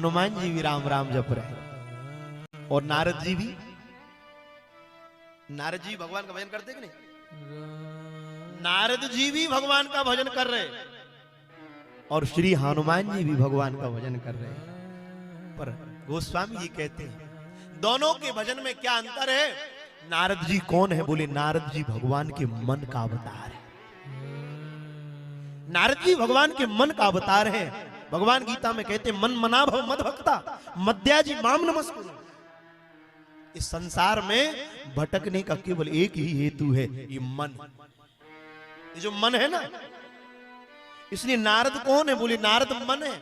हनुमान जी भी राम राम जप रहे और नारद जी भी भगवान का भजन करते कि नहीं? नारद जी भी भगवान का भजन कर रहे और श्री हनुमान जी भी भगवान का भजन कर रहे हैं। पर गोस्वामी जी कहते हैं दोनों के भजन में क्या अंतर है? नारद जी कौन है? बोले नारद जी भगवान के मन का अवतार है। नारद जी भगवान के मन का अवतार है। भगवान गीता में कहते मन मना भव मद भक्ता मद्याजी माम नमस्कुरु। इस संसार में भटकने का केवल एक ही हेतु है, ये मन। ये जो मन है ना, इसलिए नारद कौन है? बोले नारद मन है।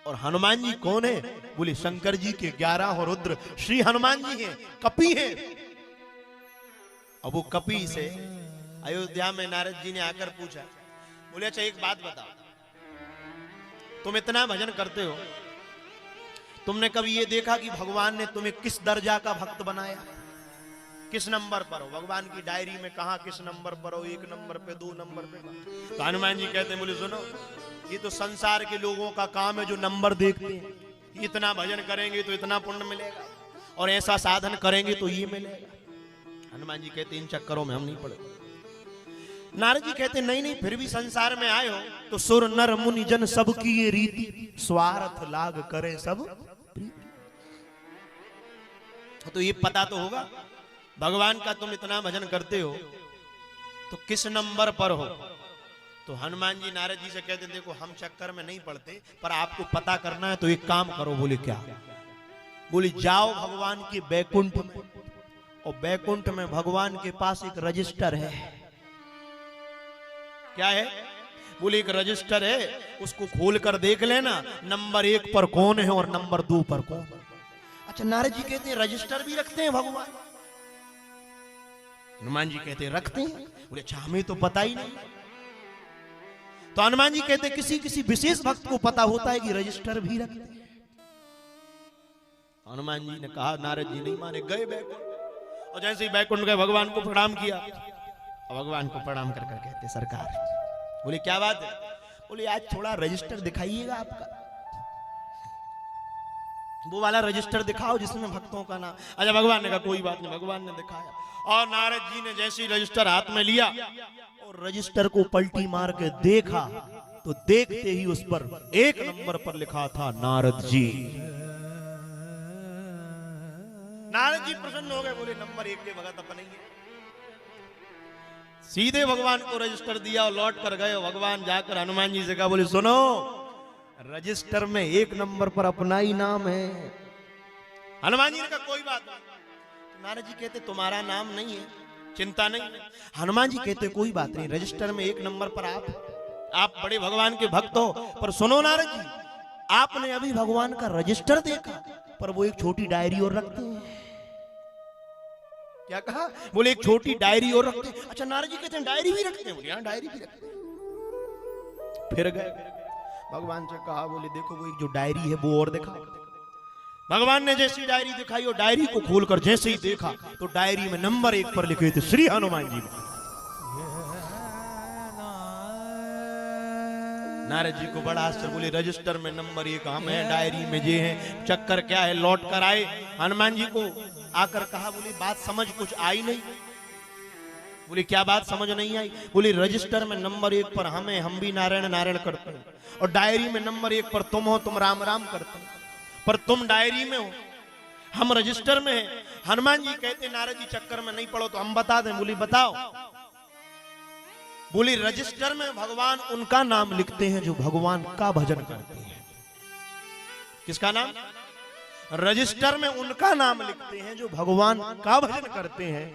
और हनुमान जी कौन है? बोले शंकर जी के 11 रुद्र श्री हनुमान जी हैं, कपि हैं। अब वो कपि से अयोध्या में नारद जी ने आकर पूछा, बोले अच्छा एक बात बताओ, तुम इतना भजन करते हो, तुमने कभी ये देखा कि भगवान ने तुम्हें किस दर्जा का भक्त बनाया? किस नंबर पर हो? भगवान की डायरी में कहा किस नंबर पर हो? 1 नंबर पे, 2 नंबर पे? तो हनुमान जी कहते हैं, बोले सुनो, ये तो संसार के लोगों का काम है जो नंबर देखते हैं। इतना भजन करेंगे तो इतना पुण्य मिलेगा, और ऐसा साधन करेंगे तो ये मिलेगा। हनुमान जी कहते इन चक्करों में हम नहीं पड़े। नारद जी कहते नहीं नहीं, फिर भी संसार में आए हो तो सुर नर मुनि जन सब की ये रीति, स्वार्थ लाग करे सब प्रीति। तो ये पता तो होगा भगवान का तुम इतना भजन करते हो तो किस नंबर पर हो? तो हनुमान जी नारद जी से कहते देखो हम चक्कर में नहीं पड़ते, पर आपको पता करना है तो एक काम करो। बोले क्या? बोले जाओ भगवान के बैकुंठ में, और बैकुंठ में भगवान के पास एक रजिस्टर है। क्या है? बोले एक रजिस्टर है, उसको खोल कर देख लेना, नंबर 1 पर कौन है और नंबर 2 पर कौन। अच्छा, नारद जी कहते हैं रजिस्टर भी रखते हैं भगवान? हनुमान जी कहते हैं रखते हैं। बोले अच्छा हमें तो पता ही नहीं। तो हनुमान जी कहते हैं किसी किसी विशेष भक्त को पता होता है कि रजिस्टर भी रखते हैं। हनुमान जी ने कहा, नारद जी नहीं माने, गए बैकुंठ, और जैसे ही बैकुंठ गए भगवान को प्रणाम किया। भगवान को प्रणाम कर कर कहते सरकार। बोले क्या बात है? बोले आज थोड़ा रजिस्टर दिखाइएगा आपका, वो वाला रजिस्टर दिखाओ जिसमें भक्तों का नाम। अच्छा, भगवान ने कहा कोई बात नहीं। भगवान ने दिखाया, और नारद जी ने जैसे ही रजिस्टर हाथ में लिया और रजिस्टर को पलटी मार के देखा तो देखते ही उस पर 1 नंबर पर लिखा था नारद जी। नारद जी प्रसन्न हो गए, बोले नंबर 1 के भगत अपन ही है। सीधे भगवान को रजिस्टर दिया और लौट कर गए। भगवान जाकर हनुमान जी से कहा, बोले सुनो, रजिस्टर में 1 नंबर पर अपना ही नाम है। हनुमान जी ने कहा कोई बात नहीं। तो नारद जी कहते तुम्हारा नाम नहीं है, चिंता नहीं है। हनुमान जी कहते कोई बात नहीं, रजिस्टर में 1 नंबर पर आप बड़े भगवान के भक्त हो। पर सुनो नारद जी, आपने अभी भगवान का रजिस्टर देखा, पर वो एक छोटी डायरी और रखते हैं। क्या कहा? बोले एक छोटी डायरी और रखते हैं। अच्छा, नारद जी कहते हैं डायरी भी रखते हैं? बोले हाँ डायरी भी रखते हैं। फिर गए भगवान से कहा, बोले देखो वो एक जो डायरी है वो और दिखाओ। भगवान ने जैसी डायरी दिखाई और डायरी को खोलकर जैसे ही देखा तो डायरी में नंबर 1 पर लिखे थे श्री हनुमान जी। नारद जी को बड़ा आश्चर्य, बोले रजिस्टर में नंबर 1 हम है, डायरी में ये है, चक्कर क्या है? लौट कर आए, हनुमान जी को आकर कहा, बोले बात समझ कुछ आई नहीं। बोले क्या बात समझ नहीं आई? बोले रजिस्टर में नंबर 1 पर हम है, हम भी नारायण नारायण करते हैं, और डायरी में नंबर 1 पर तुम हो, तुम राम राम करते हो, पर तुम डायरी में हो, हम रजिस्टर में हैं। हनुमान जी कहते नारद जी चक्कर में नहीं पड़ो तो हम बता दें। बोली बताओ। बोली रजिस्टर में भगवान उनका नाम लिखते हैं जो भगवान का भजन करते हैं। किसका नाम? रजिस्टर में उनका नाम लिखते हैं जो भगवान का भजन करते हैं।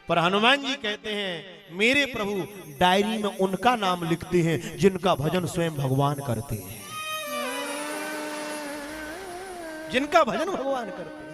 पर हनुमान जी कहते हैं मेरे प्रभु डायरी में उनका नाम लिखते हैं जिनका भजन स्वयं भगवान करते हैं, जिनका भजन भगवान करते हैं।